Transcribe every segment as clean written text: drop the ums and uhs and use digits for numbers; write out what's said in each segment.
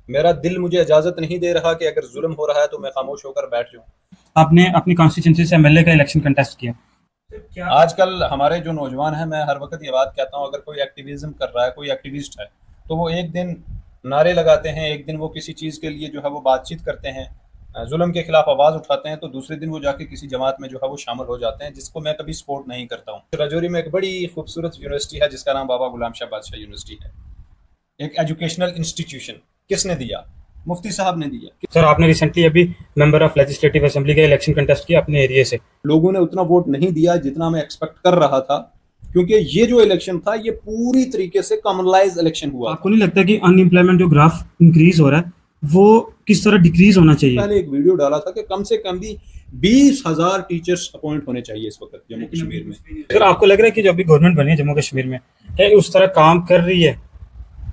میرا دل مجھے اجازت نہیں دے رہا کہ اگر ظلم ہو رہا ہے تو میں خاموش ہو کر بیٹھ جاؤں. آپ نے اپنی کانسٹیچوئنسی سے ایم ایل اے کا الیکشن کنٹیسٹ کیا. آج کل ہمارے جو نوجوان ہیں، میں ہر وقت یہ بات کہتا ہوں، اگر کوئی ایکٹیویزم کر رہا ہے، کوئی ایکٹیوسٹ ہے، تو وہ ایک دن نعرے لگاتے ہیں، ایک دن وہ کسی چیز کے لیے جو ہے وہ بات چیت کرتے ہیں، ظلم کے خلاف آواز اٹھاتے ہیں، تو دوسرے دن وہ جا کے کسی جماعت میں جو ہے وہ شامل ہو جاتے ہیں، جس کو میں کبھی سپورٹ نہیں کرتا ہوں. راجوری میں ایک بڑی خوبصورت یونیورسٹی ہے جس کا نام بابا غلام شاہ بادشاہ یونیورسٹی ہے. ایک ایجوکیشنل انسٹیٹیوشن کس نے دیا؟ مفتی صاحب نے دیا. سر آپ نے ریسنٹلی ابھی ممبر آف لیجسلیٹو اسمبلی کا الیکشن کنٹیسٹ کیا اپنے ایریے سے. لوگوں نے اتنا ووٹ نہیں دیا جتنا میں ایکسپیکٹ کر رہا تھا، کیونکہ یہ جو الیکشن تھا یہ پوری طریقے سے کامنلائز الیکشن ہوا. آپ کو نہیں لگتا کہ ان امپلائمنٹ جو گراف انکریز ہو رہا ہے وہ کس طرح ڈیکریز ہونا چاہیے؟ میں نے ایک ویڈیو ڈالا تھا کہ کم سے کم بھی 20,000 ٹیچرز اپوائنٹ ہونے چاہیے اس وقت جموں کشمیر میں. سر آپ کو لگ رہا ہے کہ جو ابھی گورنمنٹ بنی ہے جموں کشمیر میں کیا اس طرح کام کر رہی ہے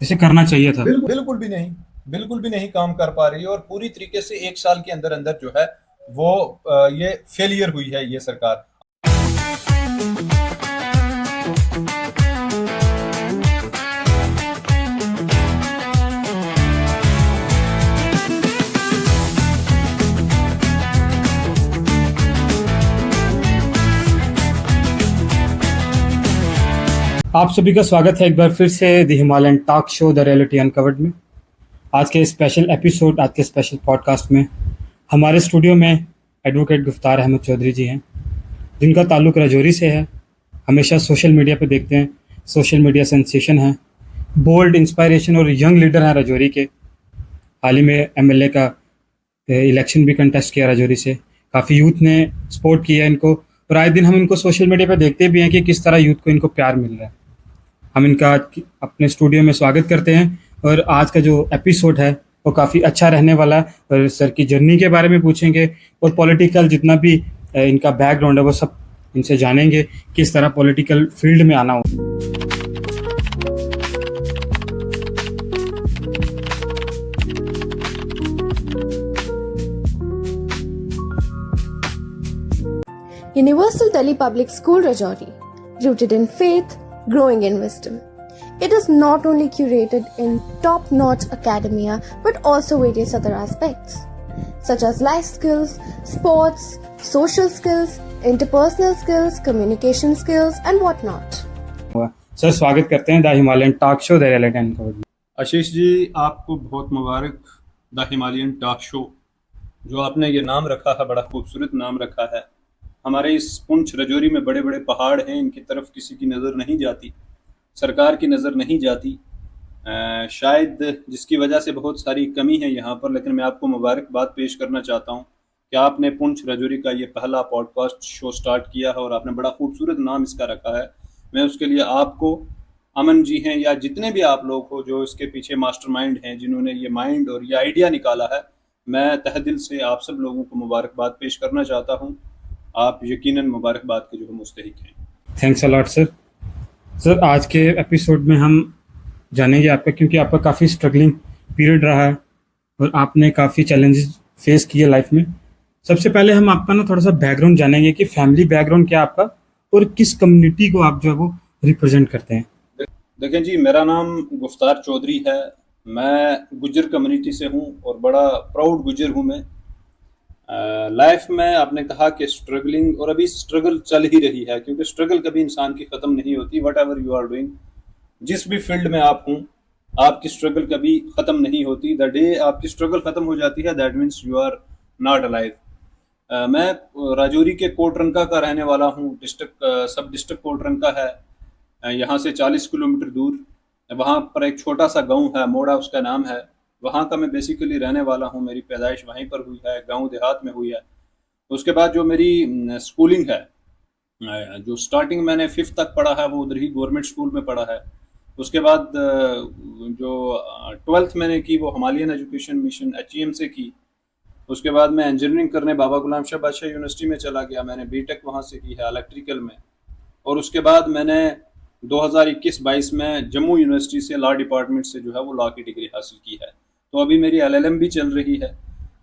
جسے کرنا چاہیے تھا؟ بالکل بھی نہیں، بالکل بھی نہیں کام کر پا رہی، اور پوری طریقے سے ایک سال کے اندر اندر جو ہے وہ یہ فیلئر ہوئی ہے یہ سرکار. آپ سبھی کا سواگت ہے ایک بار پھر سے the Himalayan talk show the reality uncovered میں. آج کے اسپیشل ایپیسوڈ، آج کے اسپیشل پوڈ کاسٹ میں ہمارے اسٹوڈیو میں ایڈوکیٹ گفتار احمد چودھری جی ہیں، جن کا تعلق راجوری سے ہے. ہمیشہ سوشل میڈیا پہ دیکھتے ہیں، سوشل میڈیا سینسیشن ہیں، بولڈ انسپائریشن اور ینگ لیڈر ہیں راجوری کے. حال ہی میں ایم ایل اے کا الیکشن بھی کنٹیسٹ کیا راجوری سے. کافی یوتھ نے سپورٹ کیا ان کو، اور آئے دن ہم ان کو سوشل میڈیا پہ دیکھتے بھی ہیں کہ کس طرح یوتھ کو ان کو پیار مل رہا ہے. ہم ان کا اپنے اسٹوڈیو میں سواگت کرتے ہیں، اور آج کا جو ایپیسوڈ ہے وہ کافی اچھا رہنے والا ہے. اور سر کی جرنی کے بارے میں پوچھیں گے، اور پولیٹیکل جتنا بھی ان کا بیک گراؤنڈ ہے وہ سب ان سے جانیں گے، کس طرح پولیٹیکل فیلڈ میں آنا ہو. Universal Delhi Public School Rajouri, rooted in faith, growing in wisdom. It is not only curated in top-notch academia but also various other aspects such as life skills, sports, social skills, interpersonal skills, communication skills and whatnot. سر سواگت کرتے ہیں the Himalayan talk show the reality uncovered میں. آشیش جی، آپ کو بہت مبارک. دا Himalayan talk شو جو آپ نے یہ نام رکھا ہے، بڑا خوبصورت نام رکھا ہے. ہمارے اس پنچ رجوری میں بڑے بڑے پہاڑ ہیں، ان کی طرف کسی کی نظر نہیں جاتی، سرکار کی نظر نہیں جاتی، شاید جس کی وجہ سے بہت ساری کمی ہے یہاں پر. لیکن میں آپ کو مبارکباد پیش کرنا چاہتا ہوں کہ آپ نے پنچ رجوری کا یہ پہلا پوڈ کاسٹ شو سٹارٹ کیا ہے، اور آپ نے بڑا خوبصورت نام اس کا رکھا ہے. میں اس کے لیے آپ کو، امن جی ہیں یا جتنے بھی آپ لوگ ہو جو اس کے پیچھے ماسٹر مائنڈ ہیں، جنہوں نے یہ مائنڈ اور یہ آئیڈیا نکالا ہے، میں تہ دل سے آپ سب لوگوں کو مبارکباد پیش کرنا چاہتا ہوں. آپ یقیناً مبارکباد کے جو مستحق ہیں. تھینکس الاٹ سر. سر آج کے ایپیسوڈ میں ہم جانیں گے آپ کا، کیونکہ آپ کا کافی اسٹرگلنگ پیریڈ رہا ہے اور آپ نے کافی چیلنجز فیس کیے لائف میں. سب سے پہلے ہم آپ کا نا تھوڑا سا بیک گراؤنڈ جانیں گے کہ فیملی بیک گراؤنڈ کیا آپ کا، اور کس کمیونٹی کو آپ جو ہے وہ ریپرزینٹ کرتے ہیں. دیکھیں جی، میرا نام گفتار چودھری ہے، میں گجر کمیونٹی سے ہوں اور بڑا پراؤڈ گجر ہوں. میں لائف میں آپ نے کہا کہ اسٹرگلنگ، اور ابھی اسٹرگل چل ہی رہی ہے، کیونکہ اسٹرگل کبھی انسان کی ختم نہیں ہوتی. Whatever you are doing, جس بھی فیلڈ میں آپ ہوں، آپ کی اسٹرگل کبھی ختم نہیں ہوتی. دا ڈے آپ کی اسٹرگل ختم ہو جاتی ہے، that means you are not alive. میں راجوری کے کوٹ رنکا کا رہنے والا ہوں. سب ڈسٹرکٹ کوٹ رنکا ہے، یہاں سے 40 کلومیٹر دور. وہاں پر ایک چھوٹا سا گاؤں ہے، موڑا اس کا نام ہے. وہاں کا میں بیسیکلی رہنے والا ہوں، میری پیدائش وہیں پر ہوئی ہے، گاؤں دیہات میں ہوئی ہے. اس کے بعد جو میری سکولنگ ہے، جو سٹارٹنگ میں نے 5th تک پڑھا ہے وہ ادھر ہی گورنمنٹ سکول میں پڑھا ہے. اس کے بعد جو 12th میں نے کی وہ ہمالین ایجوکیشن مشن HEM سے کی. اس کے بعد میں انجینئرنگ کرنے بابا غلام شاہ بادشاہ یونیورسٹی میں چلا گیا. میں نے B.Tech وہاں سے کی ہے الیکٹریکل میں. اور اس کے بعد میں نے 2021-22 میں جموں یونیورسٹی سے لا ڈپارٹمنٹ سے جو ہے وہ لا کی ڈگری حاصل کی ہے. تو ابھی میری LLM بھی چل رہی ہے.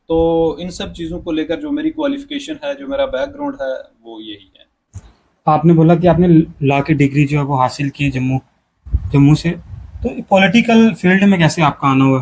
تو ان سب چیزوں کو لے کر جو میری کوالیفیکیشن ہے، جو میرا بیک گراؤنڈ ہے، وہ یہی ہے. آپ نے بولا کہ آپ نے لا کی ڈگری جو ہے وہ حاصل کی جموں سے، تو پولیٹیکل فیلڈ میں کیسے آپ کا آنا ہوا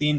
3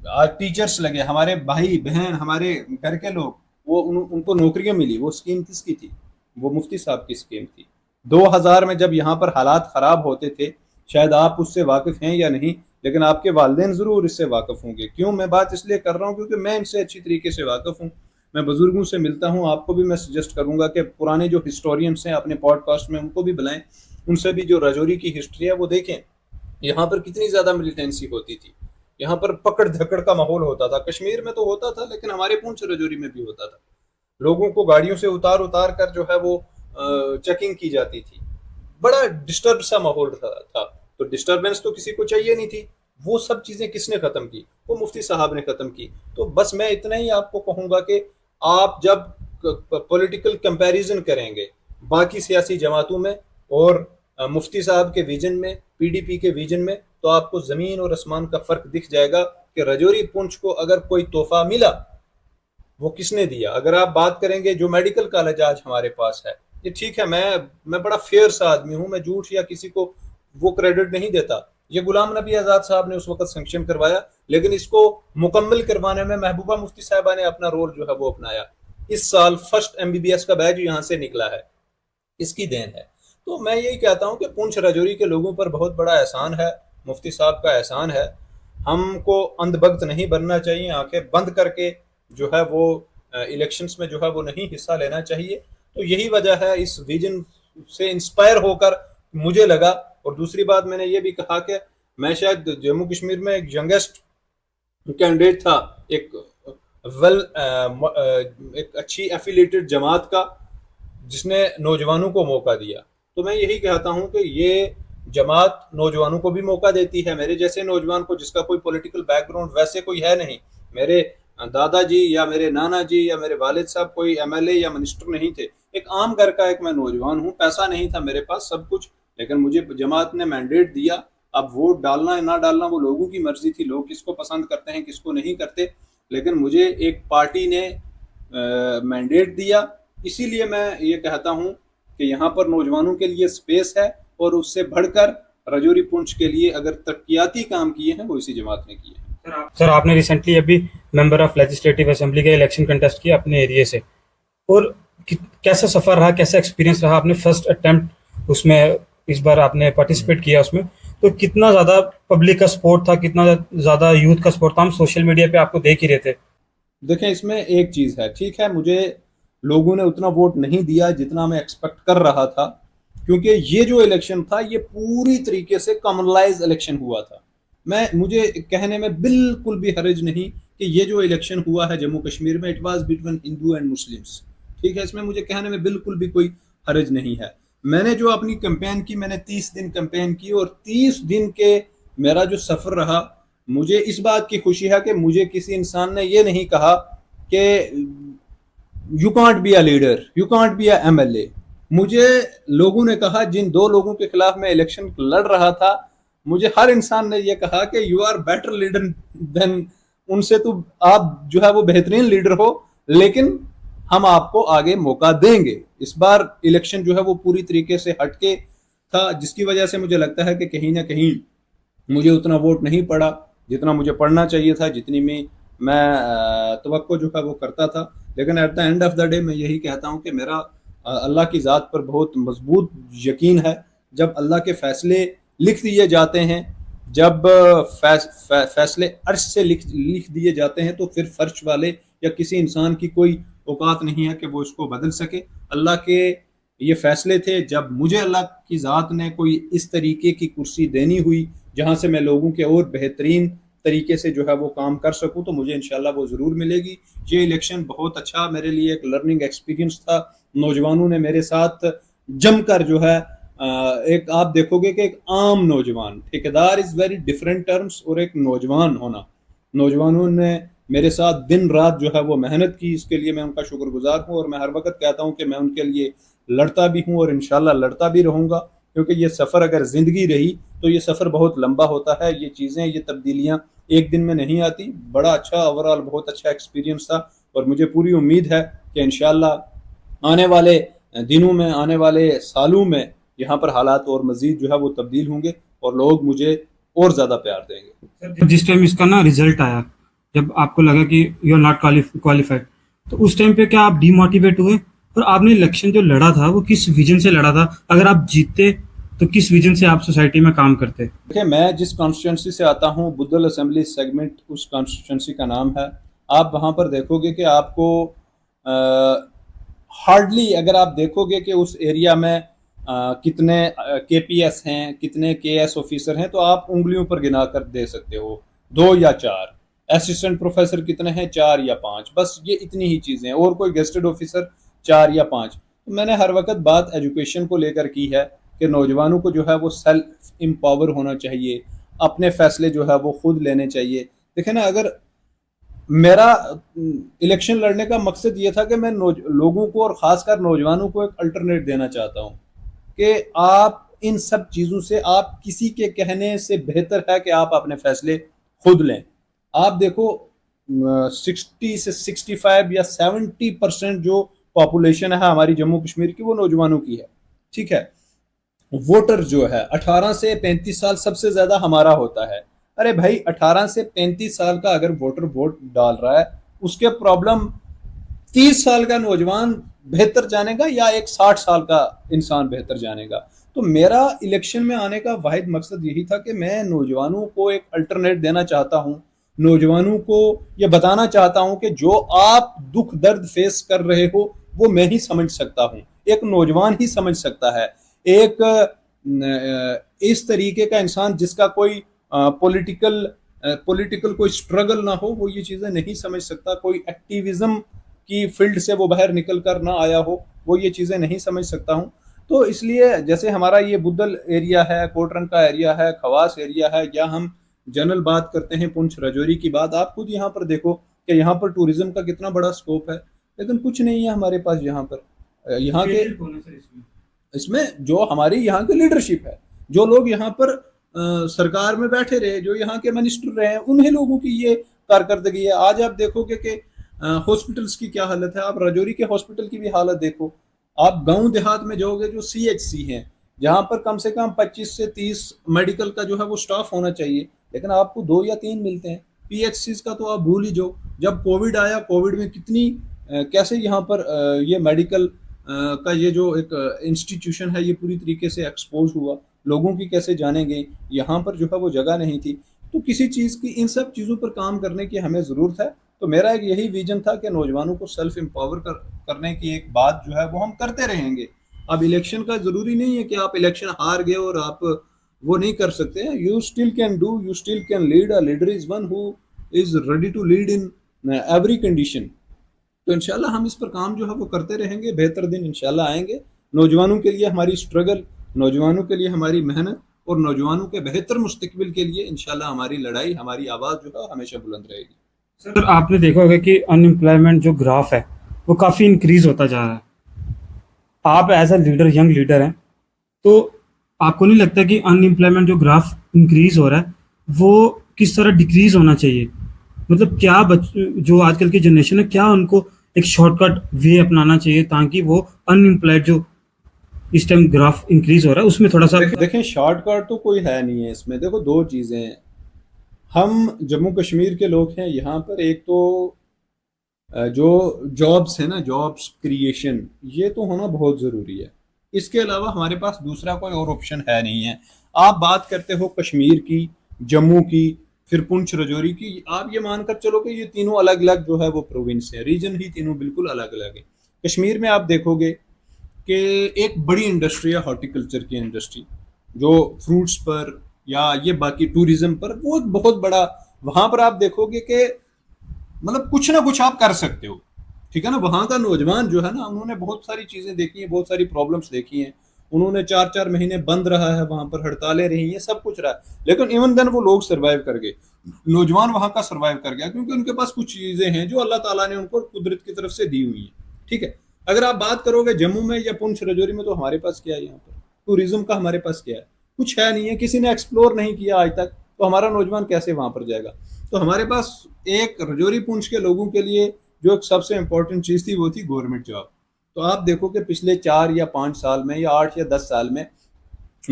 آج ٹیچرس لگے, ہمارے بھائی بہن, ہمارے گھر کے لوگ, وہ ان کو نوکریاں ملی. وہ اسکیم کس کی تھی؟ وہ مفتی صاحب کی اسکیم تھی. 2000 میں جب یہاں پر حالات خراب ہوتے تھے, شاید آپ اس سے واقف ہیں یا نہیں, لیکن آپ کے والدین ضرور اس سے واقف ہوں گے. کیوں میں بات اس لیے کر رہا ہوں؟ کیونکہ میں ان سے اچھی طریقے سے واقف ہوں. میں بزرگوں سے ملتا ہوں. آپ کو بھی میں سجیسٹ کروں گا کہ پرانے جو ہسٹورینس ہیں اپنے پوڈ کاسٹ میں ان کو بھی بلائیں, ان سے بھی جو راجوری کی ہسٹری ہے وہ دیکھیں. یہاں پر کتنی زیادہ ملیٹنسی ہوتی تھی, یہاں پر پکڑ دھکڑ کا ماحول ہوتا تھا. کشمیر میں تو ہوتا تھا, لیکن ہمارے پونچھ راجوری میں بھی ہوتا تھا. لوگوں کو گاڑیوں سے اتار کر جو ہے وہ چیکنگ کی جاتی تھی. بڑا ڈسٹرب سا ماحول تھا. تو ڈسٹربنس تو کسی کو چاہیے نہیں تھی. وہ سب چیزیں کس نے ختم کی؟ وہ مفتی صاحب نے ختم کی. تو بس میں اتنا ہی آپ کو کہوں گا کہ آپ جب پولیٹیکل کمپیریزن کریں گے باقی سیاسی جماعتوں میں اور مفتی صاحب کے ویژن میں, پی ڈی پی کے ویژن میں, تو آپ کو زمین اور آسمان کا فرق دکھ جائے گا کہ راجوری پونچھ کو اگر کوئی تحفہ ملا وہ کس نے دیا. اگر آپ بات کریں گے جو میڈیکل کالج آج ہمارے پاس ہے, یہ ٹھیک ہے, میں بڑا فیئر سا آدمی ہوں, میں جھوٹ یا کسی کو وہ کریڈٹ نہیں دیتا. یہ غلام نبی آزاد صاحب نے اس وقت سینکشن کروایا, لیکن اس کو مکمل کروانے میں محبوبہ مفتی صاحبہ نے اپنا رول جو ہے وہ اپنایا. اس سال فرسٹ MBBS کا بیچ یہاں سے نکلا ہے, اس کی دین ہے. تو میں یہی کہتا ہوں کہ پونچھ راجوری کے لوگوں پر بہت بڑا احسان ہے, مفتی صاحب کا احسان ہے. ہم کو اندھ بخت نہیں بننا چاہیے, آنکھیں بند کر کے جو ہے وہ الیکشنز میں جو ہے وہ نہیں حصہ لینا چاہیے. تو یہی وجہ ہے, اس ویژن سے انسپائر ہو کر مجھے لگا. اور دوسری بات میں نے یہ بھی کہا کہ میں شاید جموں کشمیر میں ایک ینگسٹ کینڈیڈیٹ تھا, ایک اچھی ایفیلیٹڈ جماعت کا, جس نے نوجوانوں کو موقع دیا. تو میں یہی کہتا ہوں کہ یہ جماعت نوجوانوں کو بھی موقع دیتی ہے. میرے جیسے نوجوان کو, جس کا کوئی پولیٹیکل بیک گراؤنڈ ویسے کوئی ہے نہیں, میرے دادا جی یا میرے نانا جی یا میرے والد صاحب کوئی MLA یا منسٹر نہیں تھے. ایک عام گھر کا ایک میں نوجوان ہوں, پیسہ نہیں تھا میرے پاس, سب کچھ, لیکن مجھے جماعت نے مینڈیٹ دیا. اب ووٹ ڈالنا یا نہ ڈالنا وہ لوگوں کی مرضی تھی, لوگ کس کو پسند کرتے ہیں کس کو نہیں کرتے, لیکن مجھے ایک پارٹی نے مینڈیٹ دیا. اسی لیے میں یہ کہتا ہوں کہ یہاں پر نوجوانوں کے لیے سپیس ہے, اور اس سے بڑھ کر راجوری پونچھ کے لیے اگر ترقیاتی کام کیے ہیں وہ اسی جماعت نے کیے ہیں. سر آپ نے ریسنٹلی ابھی ممبر آف لیجسلیٹو اسمبلی کا الیکشن کنٹیسٹ کیا اپنے ایریے سے, اور کیسا سفر رہا, کیسا ایکسپیرینس رہا؟ آپ نے فرسٹ اٹیمپٹ اس میں اس بار آپ نے پارٹیسپیٹ کیا اس میں, تو کتنا زیادہ پبلک کا سپورٹ تھا, کتنا زیادہ یوتھ کا سپورٹ تھا؟ ہم سوشل میڈیا پہ آپ کو دیکھ ہی رہے تھے. دیکھیں, اس میں ایک چیز ہے, ٹھیک ہے, مجھے لوگوں نے اتنا ووٹ نہیں دیا جتنا میں ایکسپیکٹ کر رہا تھا, کیونکہ یہ جو الیکشن تھا یہ پوری طریقے سے کامنلائز الیکشن ہوا تھا. مجھے کہنے میں بالکل بھی حرج نہیں کہ یہ جو الیکشن ہوا ہے جموں کشمیر میں, it was between Hindu and Muslims, ٹھیک ہے, اس میں مجھے کہنے میں بالکل بھی کوئی حرج نہیں ہے. میں نے جو اپنی کمپین کی, میں نے 30 دن کمپین کی, اور 30 دن کے میرا جو سفر رہا, مجھے اس بات کی خوشی ہے کہ مجھے کسی انسان نے یہ نہیں کہا کہ you can't be a leader, you can't be a MLA. مجھے لوگوں نے کہا, جن 2 لوگوں کے خلاف میں الیکشن لڑ رہا تھا, مجھے ہر انسان نے یہ کہا کہ یو آر بیٹر لیڈر دین ان سے, تو آپ جو ہے وہ بہترین لیڈر ہو, لیکن ہم آپ کو آگے موقع دیں گے. اس بار الیکشن جو ہے وہ پوری طریقے سے ہٹ کے تھا, جس کی وجہ سے مجھے لگتا ہے کہ کہیں نہ کہیں مجھے اتنا ووٹ نہیں پڑا جتنا مجھے پڑھنا چاہیے تھا, جتنی میں توقع جو ہے وہ کرتا تھا. لیکن at the end of the day میں یہی کہتا ہوں کہ میرا اللہ کی ذات پر بہت مضبوط یقین ہے. جب اللہ کے فیصلے لکھ دیے جاتے ہیں, جب فیصلے عرش سے لکھ دیے جاتے ہیں, تو پھر فرش والے یا کسی انسان کی کوئی اوقات نہیں ہے کہ وہ اس کو بدل سکے. اللہ کے یہ فیصلے تھے. جب مجھے اللہ کی ذات نے کوئی اس طریقے کی کرسی دینی ہوئی جہاں سے میں لوگوں کے اور بہترین طریقے سے جو ہے وہ کام کر سکوں, تو مجھے انشاءاللہ وہ ضرور ملے گی. یہ الیکشن بہت اچھا میرے لیے ایک لرننگ ایکسپیرینس تھا. نوجوانوں نے میرے ساتھ جم کر جو ہے, ایک آپ دیکھو گے کہ ایک عام نوجوان, ٹھیکیدار از ویری ڈفرینٹ ٹرمز, اور ایک نوجوان ہونا, نوجوانوں نے میرے ساتھ دن رات جو ہے وہ محنت کی. اس کے لیے میں ان کا شکر گزار ہوں, اور میں ہر وقت کہتا ہوں کہ میں ان کے لیے لڑتا بھی ہوں اور انشاءاللہ لڑتا بھی رہوں گا, کیونکہ یہ سفر اگر زندگی رہی تو یہ سفر بہت لمبا ہوتا ہے. یہ چیزیں, یہ تبدیلیاں ایک دن میں نہیں آتی. بڑا اچھا اوورآل بہت اچھا ایکسپیرینس تھا, اور مجھے پوری امید ہے کہ انشاءاللہ آنے والے دنوں میں, آنے والے سالوں میں یہاں پر حالات اور مزید جو ہے وہ تبدیل ہوں گے, اور لوگ مجھے اور زیادہ پیار دیں گے. جس ٹائم اس کا نا رزلٹ آیا, جب آپ کو لگا کہ یو آر ناٹ کوالیفائڈ، تو اس ٹائم پہ کیا آپ ڈی موٹیویٹ ہوئے؟ اور آپ نے الیکشن جو لڑا تھا وہ کس ویژن سے لڑا تھا؟ اگر آپ جیتتے تو کس ویژن سے آپ سوسائٹی میں کام کرتے؟ دیکھیں، میں جس کانسٹیٹوئنسی سے آتا ہوں، بدل اسمبلی سیگمنٹ اس کانسٹیٹوئنسی کا نام ہے. آپ وہاں پر دیکھو گے کہ آپ کو ہارڈلی، اگر آپ دیکھو گے کہ اس ایریا میں کتنے کے پی ایس ہیں، کتنے کے ایس آفیسر ہیں، تو آپ انگلیوں پر گنا کر دے سکتے ہو، 2 یا 4. اسسٹنٹ پروفیسر کتنے ہیں؟ 4 یا 5. بس یہ اتنی ہی چیزیں ہیں. اور کوئی گیسٹڈ آفیسر 4 یا 5. میں نے ہر وقت بات ایجوکیشن کو لے کر کی ہے کہ نوجوانوں کو جو ہے وہ سیلف امپاور ہونا چاہیے، اپنے فیصلے جو ہے وہ خود لینے چاہیے. دیکھیں نا، اگر میرا الیکشن لڑنے کا مقصد یہ تھا کہ میں لوگوں کو اور خاص کر نوجوانوں کو ایک الٹرنیٹ دینا چاہتا ہوں کہ آپ ان سب چیزوں سے، آپ کسی کے کہنے سے بہتر ہے کہ آپ اپنے فیصلے خود لیں. آپ دیکھو 60 سے 65 یا 70% جو پاپولیشن ہے ہماری جموں کشمیر کی، وہ نوجوانوں کی ہے. ٹھیک ہے، ووٹر جو ہے 18 سے 35 سال سب سے زیادہ ہمارا ہوتا ہے. ارے بھائی، 18 سے 35 سال کا اگر ووٹر ووٹ ڈال رہا ہے، اس کے پرابلم 30 سال کا نوجوان بہتر جانے گا یا ایک 60 سال کا انسان بہتر جانے گا؟ تو میرا الیکشن میں آنے کا واحد مقصد یہی تھا کہ میں نوجوانوں کو ایک الٹرنیٹ دینا چاہتا ہوں، نوجوانوں کو یہ بتانا چاہتا ہوں کہ جو آپ دکھ درد فیس کر رہے ہو وہ میں ہی سمجھ سکتا ہوں، ایک نوجوان ہی سمجھ سکتا ہے. ایک اس طریقے کا انسان جس کا کوئی پولیٹیکل کوئی سٹرگل نہ ہو، وہ یہ چیزیں نہیں سمجھ سکتا. کوئی ایکٹیویزم کی فیلڈ سے وہ باہر نکل کر نہ آیا ہو، وہ یہ چیزیں نہیں سمجھ سکتا ہوں. تو اس لیے جیسے ہمارا یہ بدل ایریا ہے، کوٹرن کا ایریا ہے، خواص ایریا ہے، یا ہم جنرل بات کرتے ہیں پونچھ رجوری کی بات، آپ خود یہاں پر دیکھو کہ یہاں پر ٹوریزم کا کتنا بڑا سکوپ ہے، لیکن کچھ نہیں ہے ہمارے پاس یہاں پر. یہاں کے اس میں جو ہماری یہاں کی لیڈرشپ ہے، جو لوگ یہاں پر سرکار میں بیٹھے رہے، جو یہاں کے منسٹر رہے ہیں، انہیں لوگوں کی یہ کارکردگی ہے. آج آپ دیکھو گے کہ ہاسپٹلس کی کیا حالت ہے. آپ رجوری کے ہاسپٹل کی بھی حالت دیکھو. آپ گاؤں دیہات میں جاؤ گے، جو سی ایچ سی ہیں، جہاں پر کم سے کم 25 سے 30 میڈیکل کا جو ہے وہ سٹاف ہونا چاہیے، لیکن آپ کو 2 یا 3 ملتے ہیں. پی ایچ سیز کا تو آپ بھول ہی جاؤ. جب کووڈ آیا، کووڈ میں کتنی کیسے یہاں پر یہ میڈیکل کا یہ جو ایک انسٹیٹیوشن ہے، یہ پوری طریقے سے ایکسپوز ہوا. لوگوں کی کیسے جانیں گے، یہاں پر جو ہے وہ جگہ نہیں تھی. تو کسی چیز کی، ان سب چیزوں پر کام کرنے کی ہمیں ضرورت ہے. تو میرا ایک یہی ویژن تھا کہ نوجوانوں کو سیلف امپاور کرنے کی ایک بات جو ہے وہ ہم کرتے رہیں گے. اب الیکشن کا ضروری نہیں ہے کہ آپ الیکشن ہار گئے اور آپ وہ نہیں کر سکتے. You still can do, you still can lead. A leader is one who is ready to lead in every condition. تو انشاءاللہ ہم اس پر کام جو ہے وہ کرتے رہیں گے. بہتر دن انشاءاللہ آئیں گے. نوجوانوں کے لیے ہماری سٹرگل، نوجوانوں کے لیے ہماری محنت، اور نوجوانوں کے بہتر مستقبل کے لیے انشاءاللہ ہماری لڑائی، ہماری آواز جو ہے ہمیشہ بلند رہے گی. سر، آپ نے دیکھا ہوگا کہ ان امپلائمنٹ جو گراف ہے وہ کافی انکریز ہوتا جا رہا ہے. آپ as a leader, young leader ہیں، تو آپ کو نہیں لگتا کہ ان امپلائمنٹ جو گراف انکریز ہو رہا ہے وہ کس طرح ڈیکریز ہونا چاہیے؟ مطلب کیا جو آج کل کی جنریشن ہے، کیا ان کو ایک شارٹ کٹ وے اپنانا چاہیے تاکہ وہ ان امپلائڈ جو اس ٹائم گراف انکریز ہو رہا ہے اس میں تھوڑا سا؟ دیکھیں، شارٹ کٹ تو کوئی ہے نہیں ہے اس میں. دیکھو، 2 چیزیں ہیں. ہم جموں کشمیر کے لوگ ہیں یہاں پر. ایک تو جو جابس ہیں نا، جابس کریشن، یہ تو ہونا بہت ضروری ہے. اس کے علاوہ ہمارے پاس دوسرا کوئی اور آپشن ہے نہیں ہے. آپ بات کرتے ہو کشمیر کی، جموں کی، پھر پونچھ رجوری کی. آپ یہ مان کر چلو کہ یہ تینوں الگ الگ جو ہے وہ پروونس ہے، ریجن ہی تینوں بالکل الگ الگ ہے. کشمیر میں آپ دیکھو گے کہ ایک بڑی انڈسٹری ہے ہارٹیکلچر کی انڈسٹری، جو فروٹس پر یا یہ باقی ٹوریزم پر، وہ ایک بہت بڑا. وہاں پر آپ دیکھو گے کہ مطلب کچھ نہ کچھ آپ کر سکتے ہو. ٹھیک ہے نا. وہاں کا نوجوان جو ہے نا، انہوں نے بہت ساری چیزیں دیکھی ہیں، بہت ساری پرابلمس دیکھی ہیں. انہوں نے 4 مہینے بند رہا ہے وہاں پر، ہڑتالیں رہی ہیں، سب کچھ رہا ہے، لیکن ایون دین وہ لوگ سروائیو کر گئے. نوجوان وہاں کا سروائیو کر گیا کیونکہ ان کے پاس کچھ چیزیں ہیں جو اللہ تعالیٰ نے ان کو قدرت کی طرف سے دی ہوئی ہیں. ٹھیک ہے. اگر آپ بات کرو گے جموں میں یا پونچھ رجوری میں، تو ہمارے پاس کیا ہے یہاں پر؟ ٹوریزم کا ہمارے پاس کیا ہے؟ کچھ ہے نہیں ہے. کسی نے ایکسپلور نہیں کیا آج تک، تو ہمارا نوجوان کیسے وہاں پر جائے گا؟ تو ہمارے پاس ایک رجوری پونچھ کے لوگوں کے لیے جو ایک سب سے امپورٹنٹ چیز تھی وہ تھی گورنمنٹ جاب. تو آپ دیکھو کہ پچھلے 4 یا 5 سال میں یا 8 یا 10 سال میں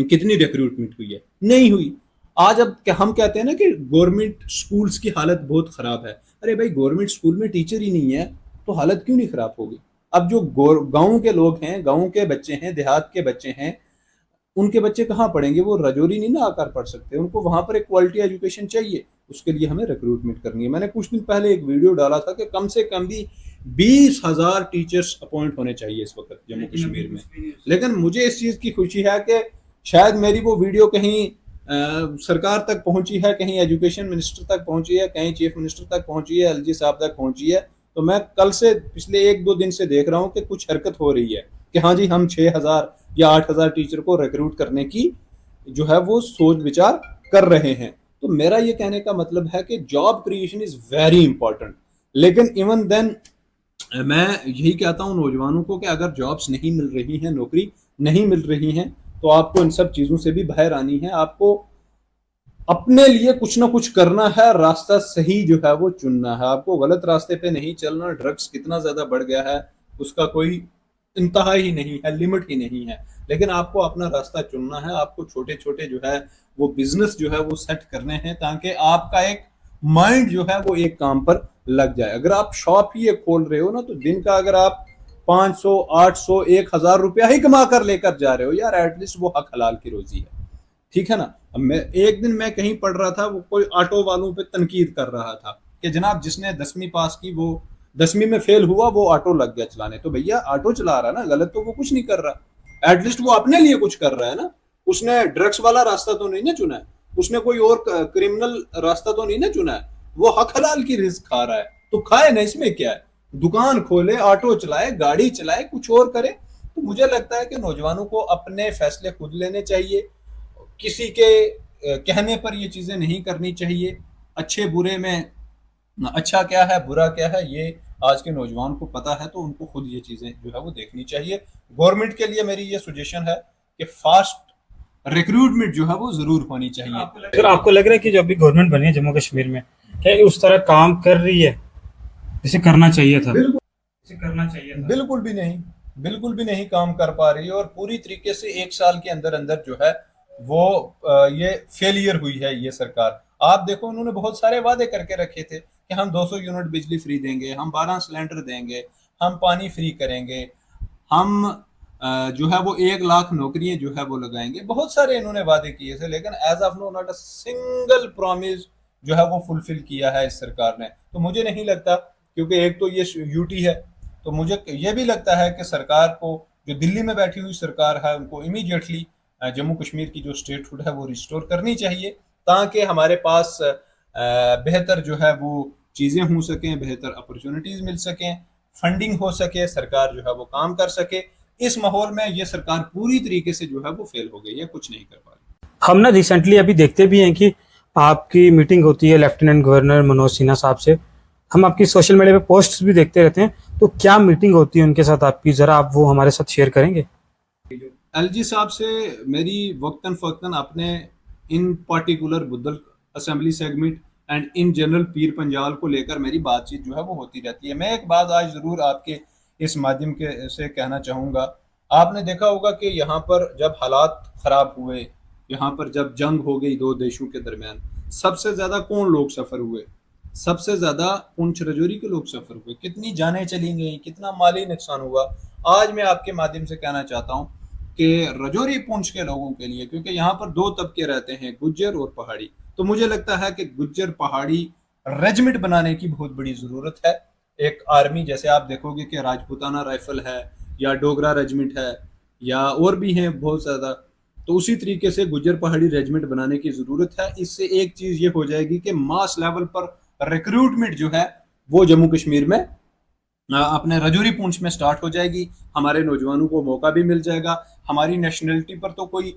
کتنی ریکروٹمنٹ ہوئی ہے؟ نہیں ہوئی. آج اب ہم کہتے ہیں نا کہ گورنمنٹ اسکولس کی حالت بہت خراب ہے. ارے بھائی گورنمنٹ اسکول میں ٹیچر ہی نہیں ہے تو حالت کیوں نہیں خراب ہوگی؟ اب جو گاؤں کے لوگ ہیں، گاؤں کے بچے ہیں، دیہات کے بچے ہیں، ان کے بچے کہاں پڑھیں گے؟ وہ رجوری نہیں نہ آ کر پڑھ سکتے. ان کو وہاں پر ایک کوالٹی ایجوکیشن چاہیے. اس کے لیے ہمیں ریکروٹمنٹ کرنی ہے. میں نے کچھ دن پہلے ایک ویڈیو ڈالا تھا کہ کم سے کم بھی 20,000 ٹیچرز اپوائنٹ ہونے چاہیے اس وقت جموں کشمیر میں. لیکن مجھے اس چیز کی خوشی ہے کہ شاید میری وہ ویڈیو کہیں سرکار تک پہنچی ہے، کہیں ایجوکیشن منسٹر تک پہنچی ہے، کہیں چیف منسٹر تک پہنچی ہے، LG صاحب تک پہنچی ہے. تو میں کل سے پچھلے 1-2 دن سے دیکھ رہا ہوں کہ کچھ حرکت ہو رہی ہے کہ ہاں جی ہم 6,000 یا 8,000 ٹیچر کو ریکروٹ کرنے کی جو ہے وہ سوچ بچار کر رہے ہیں. تو میرا یہ کہنے کا مطلب ہے کہ job creation is very important. لیکن ایون دین میں یہی کہتا ہوں نوجوانوں کو کہ اگر جابس نہیں مل رہی ہیں، نوکری نہیں مل رہی ہیں، تو آپ کو ان سب چیزوں سے بھی باہر آنی ہے. آپ کو اپنے لیے کچھ نہ کچھ کرنا ہے، راستہ صحیح جو ہے وہ چننا ہے. آپ کو غلط راستے پہ نہیں چلنا. ڈرگس کتنا زیادہ بڑھ گیا ہے اس کا کوئی انتہا ہی نہیں ہے، لمٹ ہی نہیں ہے. لیکن آپ کو اپنا راستہ چننا ہے. آپ کو چھوٹے چھوٹے جو ہے وہ بزنس جو ہے وہ سیٹ کرنے ہیں تاکہ آپ کا ایک مائنڈ جو ہے وہ ایک کام پر لگ جائے. اگر آپ شاپ ہی ایک کھول رہے ہو نا، تو دن کا اگر آپ 500 800 1,000 روپیہ ہی کما کر لے کر جا رہے ہو یار، ایٹ لیسٹ وہ حق حلال کی روزی ہے. ٹھیک ہے نا؟ ایک دن میں کہیں پڑھ رہا تھا، وہ کوئی آٹو والوں پہ تنقید کر رہا تھا کہ جناب جس نے 10ویں پاس کی وہ 10ویں میں فیل ہوا، وہ آٹو لگ گیا چلانے. تو بھیا آٹو چلا رہا ہے نا، غلط تو وہ کچھ نہیں کر رہا. ایٹ لیسٹ وہ اپنے لیے کچھ کر رہا ہے نا. اس نے ڈرگس والا راستہ تو نہیں نا چنا ہے، اس نے کوئی اور کرمنل راستہ تو نہیں نا چنا ہے. وہ حق حلال کی رزق کھا رہا ہے تو کھائے نا، اس میں کیا ہے؟ دکان کھولے، آٹو چلائے، گاڑی چلائے، کچھ اور کرے. تو مجھے لگتا ہے کہ نوجوانوں کو اپنے فیصلے خود لینے چاہیے. کسی کے کہنے پر یہ چیزیں نہیں کرنی چاہیے. اچھے برے میں اچھا کیا ہے، برا کیا ہے، یہ آج کے نوجوان کو پتا ہے. تو ان کو خود یہ چیزیں جو ہے وہ دیکھنی چاہیے. گورنمنٹ کے لیے میری یہ سجیشن ہے کہ فاسٹ ریکروٹمنٹ جو ہے وہ ضرور ہونی چاہیے. اگر آپ کو لگ رہا ہے کہ جو ابھی گورنمنٹ بنی ہے جموں کشمیر میں، کیا اس طرح کام کر رہی ہے جسے کرنا چاہیے تھا؟ بالکل بھی نہیں، بالکل بھی نہیں کام کر پا رہی ہے. اور پوری طریقے سے 1 سال کے اندر اندر جو ہے وہ یہ فیلئر ہوئی ہے یہ سرکار. آپ دیکھو انہوں نے بہت سارے وعدے کر کے رکھے تھے کہ ہم 200 یونٹ بجلی فری دیں گے، ہم 12 سلنڈر دیں گے، ہم پانی فری کریں گے، ہم جو ہے وہ 1,00,000 نوکریاں جو ہے وہ لگائیں گے. بہت سارے انہوں نے وعدے کیے تھے، لیکن as of now not a single promise جو ہے وہ فلفل کیا ہے اس سرکار نے. تو مجھے نہیں لگتا، کیونکہ ایک تو یہ یوٹی ہے، تو مجھے یہ بھی لگتا ہے کہ سرکار کو، جو دلی میں بیٹھی ہوئی سرکار ہے، ان کو امیڈیٹلی جموں کشمیر کی جو اسٹیٹ ہوڈ ہے وہ ریسٹور کرنی چاہیے تاکہ ہمارے پاس بہتر جو ہے وہ چیزیں ہو سکیں، بہتر اپرچونٹیز مل سکیں، فنڈنگ ہو سکے، سرکار جو ہے وہ کام کر سکے. اس ماحول میں یہ سرکار پوری طریقے سے جو ہے وہ فیل ہو گئی ہے، کچھ نہیں کر پا رہی. ہم نا ریسنٹلی ابھی دیکھتے بھی ہیں کہ آپ کی میٹنگ ہوتی ہے لیفٹیننٹ گورنر منوج سنہا صاحب سے. ہم آپ کی سوشل میڈیا پہ پوسٹس بھی دیکھتے رہتے ہیں. تو کیا میٹنگ ہوتی ہے ان کے ساتھ آپ کی؟ ذرا آپ وہ ہمارے ساتھ شیئر کریں گے. LG صاحب سے میری وقتاً فوقتاً اپنے in particular Budhal assembly segment and in general Pir Panjal کو لے کر میری بات چیت جو ہے وہ ہوتی رہتی ہے. میں ایک بات آج ضرور آپ کے اس مادھیم کے سے کہنا چاہوں گا. آپ نے دیکھا ہوگا کہ یہاں پر جب حالات خراب ہوئے، یہاں پر جب جنگ ہو گئی 2 دیشوں کے درمیان، سب سے زیادہ کون لوگ سفر ہوئے؟ سب سے زیادہ پونچھ رجوری کے لوگ سفر ہوئے. کتنی جانیں چلی گئیں، کتنا مالی نقصان ہوا. آج میں آپ کے مادھیم سے کہنا چاہتا ہوں کہ رجوری پونچھ کے لوگوں کے لیے، کیونکہ یہاں پر 2 طبقے رہتے ہیں، گجر اور پہاڑی، تو مجھے لگتا ہے کہ گجر پہاڑی ریجمنٹ بنانے کی بہت بڑی ضرورت ہے. ایک آرمی، جیسے آپ دیکھو گے کہ راجپوتانہ رائفل ہے یا ڈوگرا ریجمنٹ ہے یا اور بھی ہیں بہت زیادہ، تو اسی طریقے سے گجر پہاڑی ریجمنٹ بنانے کی ضرورت ہے. اس سے ایک چیز یہ ہو جائے گی کہ ماس لیول پر ریکروٹمنٹ جو ہے وہ جموں کشمیر میں اپنے رجوری پونچھ میں سٹارٹ ہو جائے گی. ہمارے نوجوانوں کو موقع بھی مل جائے گا. ہماری نیشنلٹی پر تو کوئی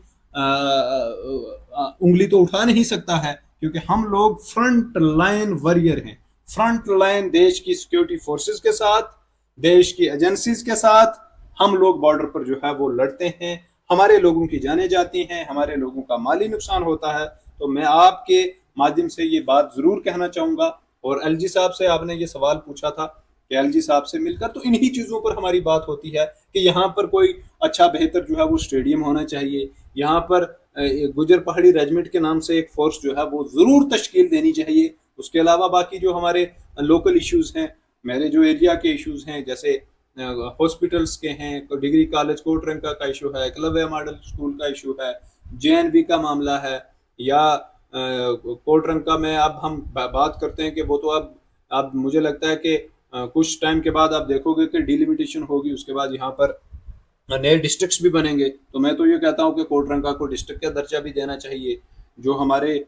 انگلی تو اٹھا نہیں سکتا ہے، کیونکہ ہم لوگ فرنٹ لائن واریر ہیں. فرنٹ لائن دیش کی سیکیورٹی فورسز کے ساتھ، دیش کی ایجنسیز کے ساتھ ہم لوگ بارڈر پر جو ہے وہ لڑتے ہیں. ہمارے لوگوں کی جانیں جاتی ہیں، ہمارے لوگوں کا مالی نقصان ہوتا ہے. تو میں آپ کے مادھیم سے یہ بات ضرور کہنا چاہوں گا. اور LG صاحب سے آپ نے یہ سوال پوچھا تھا کہ LG صاحب سے مل کر تو انہی چیزوں پر ہماری بات ہوتی ہے کہ یہاں پر کوئی اچھا بہتر جو ہے وہ اسٹیڈیم ہونا چاہیے، یہاں پر گجر پہاڑی ریجمنٹ کے نام سے ایک فورس جو ہے وہ ضرور تشکیل دینی چاہیے. اس کے علاوہ باقی جو ہمارے لوکل ایشوز ہیں, میرے جو ایریا کے ایشوز ہیں, جیسے ہاسپٹلس کے ہیں, ڈگری کالج کوٹرنکا کا ایشو ہے, ایکلویہ ماڈل اسکول کا ایشو ہے, JNV کا معاملہ ہے, یا کوٹرنکا میں اب ہم بات کرتے ہیں کہ وہ تو اب مجھے لگتا ہے کہ کچھ ٹائم کے بعد آپ دیکھو گے کہ ڈیلیمیٹیشن ہوگی, اس کے بعد یہاں پر نئے ڈسٹرکٹس بھی بنیں گے. تو میں تو یہ کہتا ہوں کہ کوٹرنکا کو ڈسٹرکٹ کا درجہ بھی دینا چاہیے. جو ہمارے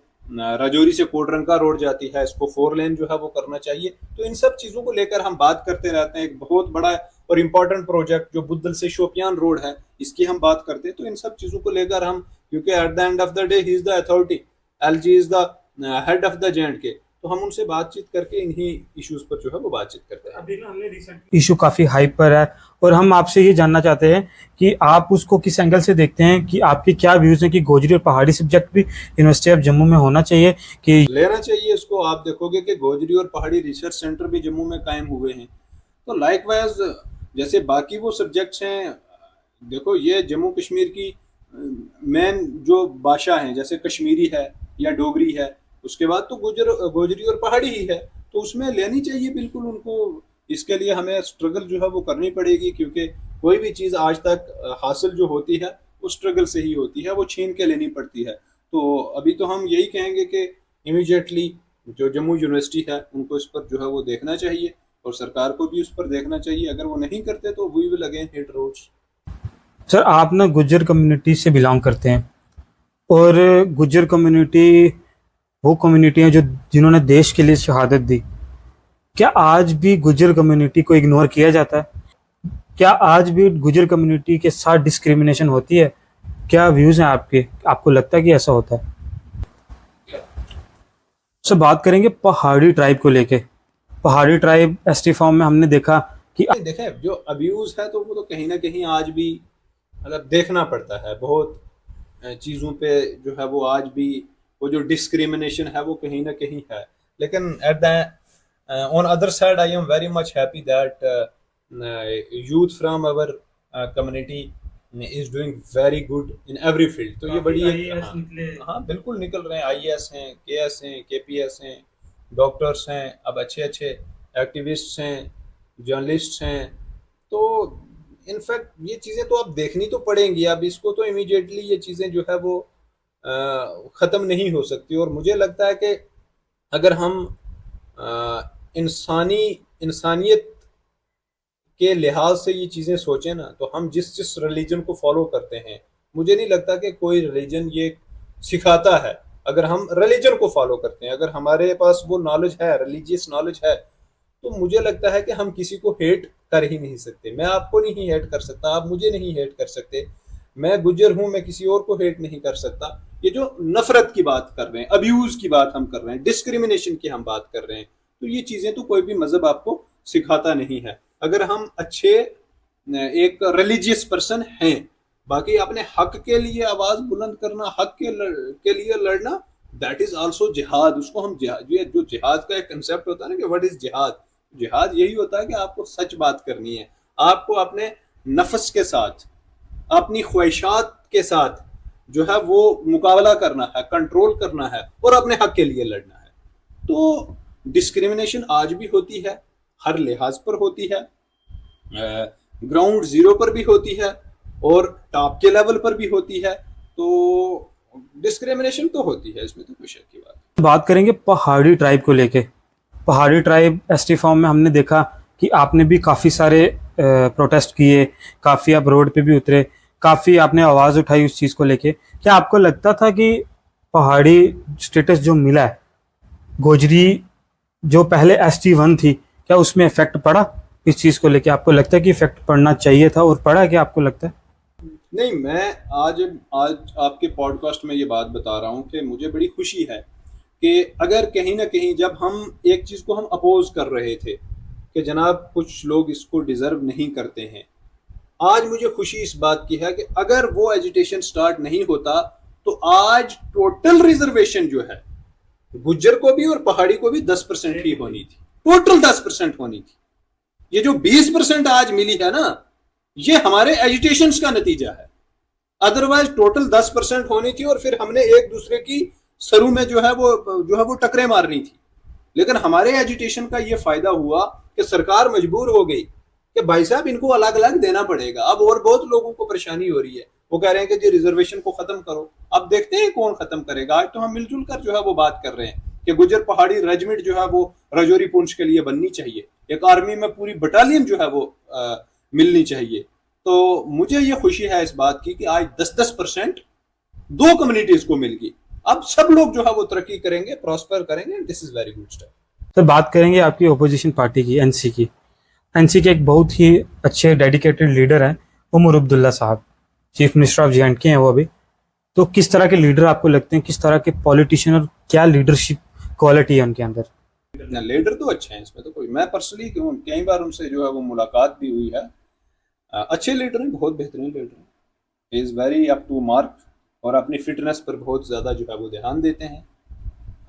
راجوری سے کوٹرنکا روڈ جاتی ہے, اس کو 4 لین جو ہے وہ کرنا چاہیے. تو ان سب چیزوں کو لے کر ہم بات کرتے رہتے ہیں. ایک بہت بڑا اور امپورٹنٹ پروجیکٹ جو بدل سے شوپیان روڈ ہے, اس کی ہم بات کرتے ہیں. تو ان سب چیزوں کو لے کر ہم, کیونکہ at the end of the day he is the authority, LG is the head of the JNK, تو ہم ان سے بات چیت کر کے انہی ایشوز پر جو ہے وہ بات چیت کرتے ہیں. ابھی ہم نے ریسنٹ ایشو کافی ہائپ پر ہے, اور ہم آپ سے یہ جاننا چاہتے ہیں کہ آپ اس کو کس اینگل سے دیکھتے ہیں, کہ آپ کے کیا ویوز ہیں کہ گوجری اور پہاڑی سبجیکٹ بھی یونیورسٹی آف جموں میں ہونا چاہیے کہ لینا چاہیے اس کو. آپ دیکھو گے کہ گوجری اور پہاڑی ریسرچ سینٹر بھی جموں میں قائم ہوئے ہیں. تو لائک وائز جیسے باقی وہ سبجیکٹس ہیں, دیکھو یہ جموں کشمیر کی مین جو بھاشا ہیں, جیسے کشمیری ہے یا ڈوگری ہے, اس کے بعد تو گوجری اور پہاڑی ہی ہے. تو اس میں لینی چاہیے بالکل ان کو. اس کے لیے ہمیں اسٹرگل جو ہے وہ کرنی پڑے گی, کیونکہ کوئی بھی چیز آج تک حاصل جو ہوتی ہے وہ اسٹرگل سے ہی ہوتی ہے, وہ چھین کے لینی پڑتی ہے. تو ابھی تو ہم یہی کہیں گے کہ امیڈیٹلی جو جموں یونیورسٹی ہے ان کو اس پر جو ہے وہ دیکھنا چاہیے, اور سرکار کو بھی اس پر دیکھنا چاہیے. اگر وہ نہیں کرتے تو وی ول اگین ہٹ روڈز. سر آپ نا گجر کمیونٹی سے بلانگ کرتے ہیں, اور گجر کمیونٹی وہ کمیونٹی ہیں جنہوں نے دیش کے لیے شہادت دی. کیا آج بھی گجر کمیونٹی کو اگنور کیا جاتا ہے؟ کیا آج بھی گجر کمیونٹی کے ساتھ ڈسکریمنیشن ہوتی ہے؟ کیا ویوز ہیں آپ کے, آپ کو لگتا ہے کہ ایسا ہوتا ہے؟ سر بات کریں گے پہاڑی ٹرائب کو لے کے. پہاڑی ٹرائب ST فارم میں ہم نے دیکھا کہ دیکھیں جو ابیوز ہے تو وہ تو کہیں نہ کہیں آج بھی مطلب دیکھنا پڑتا ہے. بہت چیزوں پہ جو ہے وہ آج بھی وہ جو ڈسکریمنیشن ہے وہ کہیں نہ کہیں ہے. لیکن at the on other side I am very much happy that youth from our community is doing very good in every field. تو یہ بڑی ہاں بالکل نکل رہے ہیں. IAS ہیں, KS ہیں, KPS ہیں, ڈاکٹرس ہیں, اب اچھے ایکٹیوسٹس ہیں, جرنلسٹس ہیں. تو انفیکٹ یہ چیزیں تو اب دیکھنی تو پڑیں گی. اب اس کو تو امیڈیٹلی یہ چیزیں جو ہے وہ ختم نہیں ہو سکتی. اور مجھے لگتا ہے کہ اگر ہم انسانیت کے لحاظ سے یہ چیزیں سوچیں نا, تو ہم جس ریلیجن کو فالو کرتے ہیں, مجھے نہیں لگتا کہ کوئی ریلیجن یہ سکھاتا ہے. اگر ہم ریلیجن کو فالو کرتے ہیں, اگر ہمارے پاس وہ نالج ہے, ریلیجیس نالج ہے, تو مجھے لگتا ہے کہ ہم کسی کو ہیٹ کر ہی نہیں سکتے. میں آپ کو نہیں ہیٹ کر سکتا, آپ مجھے نہیں ہیٹ کر سکتے. میں گجر ہوں, میں کسی اور کو ہیٹ نہیں کر سکتا. یہ جو نفرت کی بات کر رہے ہیں, ابیوز کی بات ہم کر رہے ہیں, ڈسکریمنیشن کی ہم بات کر رہے ہیں, تو یہ چیزیں تو کوئی بھی مذہب آپ کو سکھاتا نہیں ہے. اگر ہم اچھے ایک ریلیجیس پرسن ہیں, باقی اپنے حق کے لیے آواز بلند کرنا, حق کے لیے لڑنا, دیٹ از آلسو جہاد. اس کو ہم جو جہاد کا ایک کنسیپٹ ہوتا ہے نا کہ واٹ از جہاد, جہاد یہی ہوتا ہے کہ آپ کو سچ بات کرنی ہے, آپ کو اپنے نفس کے ساتھ, اپنی خواہشات کے ساتھ جو ہے وہ مقابلہ کرنا ہے, کنٹرول کرنا ہے, اور اپنے حق کے لیے لڑنا ہے. تو ڈسکریمنیشن آج بھی ہوتی ہے, ہر لحاظ پر ہوتی ہے, گراؤنڈ زیرو پر بھی ہوتی ہے, اور ٹاپ کے لیول پر بھی ہوتی ہے. تو ڈسکریمنیشن تو ہوتی ہے, اس میں تو کوئی شک کی بات کریں گے پہاڑی ٹرائب کو لے کے. پہاڑی ٹرائب ST فارم میں ہم نے دیکھا کہ آپ نے بھی کافی سارے پروٹیسٹ کیے, کافی آپ روڈ پہ بھی اترے, کافی آپ نے آواز اٹھائی اس چیز کو لے کے. کیا آپ کو لگتا تھا کہ پہاڑی اسٹیٹس جو ملا ہے, گوجری جو پہلے ST1 تھی, کیا اس میں افیکٹ پڑا اس چیز کو لے کے؟ آپ کو لگتا ہے کہ افیکٹ پڑنا چاہیے تھا, اور پڑا کیا آپ کو لگتا ہے؟ نہیں, میں آج آپ کے پوڈ کاسٹ میں یہ بات بتا رہا ہوں کہ مجھے بڑی خوشی ہے کہ اگر کہیں نہ کہیں جب ہم ایک چیز کو ہم اپوز کر رہے تھے کہ جناب کچھ لوگ اس کو ڈیزرو نہیں کرتے ہیں, آج مجھے خوشی اس بات کی ہے کہ اگر وہ ایجیٹیشن سٹارٹ نہیں ہوتا تو آج ٹوٹل ریزرویشن جو ہے گجر کو بھی اور پہاڑی کو بھی 10% ہی ہونی تھی, ٹوٹل 10% ہونی تھی. یہ جو 20% آج ملی ہے نا, یہ ہمارے ایجیٹیشنز کا نتیجہ ہے. ادروائز ٹوٹل 10% ہونی تھی اور پھر ہم نے ایک دوسرے کی سروں میں جو ہے وہ ٹکریں مارنی تھی. لیکن ہمارے ایجیٹیشن کا یہ فائدہ ہوا کہ سرکار مجبور ہو گئی کہ بھائی صاحب ان کو الگ الگ دینا پڑے گا. اب اور بہت لوگوں کو پریشانی ہو رہی ہے, وہ کہہ رہے ہیں کہ جی ریزرویشن کو ختم کرو. اب دیکھتے ہیں کون ختم کرے گا. آج تو ہم مل جل کر جو ہے وہ بات کر رہے ہیں کہ گجر پہاڑی ریجمنٹ جو ہے وہ راجوری پونچھ کے لیے بننی چاہیے, ایک آرمی میں پوری بٹالین جو ہے وہ ملنی چاہیے. تو مجھے یہ خوشی ہے اس بات کی کہ آج 10% 2 کمیونٹیز کو مل گئی. اب سب لوگ جو ہے وہ ترقی کریں گے, پراسپر کریں گے. This is very good step. تو بات کریں گے آپ کی اپوزیشن پارٹی کی, این سی کی. این سی کے ایک بہت ہی اچھے ڈیڈیکیٹڈ لیڈر ہیں عمر عبداللہ صاحب, چیف منسٹر آف JNK ہیں وہ ابھی. تو کس طرح کے لیڈر آپ کو لگتے ہیں, کس طرح کے پولیٹیشین اور کیا لیڈرشپ کوالٹی ہے ان کے اندر؟ لیڈر تو اچھے ہیں, اس میں تو کوئی, میں پرسنلی کئی بار ان سے جو ہے وہ ملاقات بھی ہوئی ہے. اچھے لیڈر ہیں, بہت بہترین لیڈر ہیں. He is very up to mark اور اپنی فٹنس پر بہت زیادہ جو ہے وہ دھیان دیتے ہیں.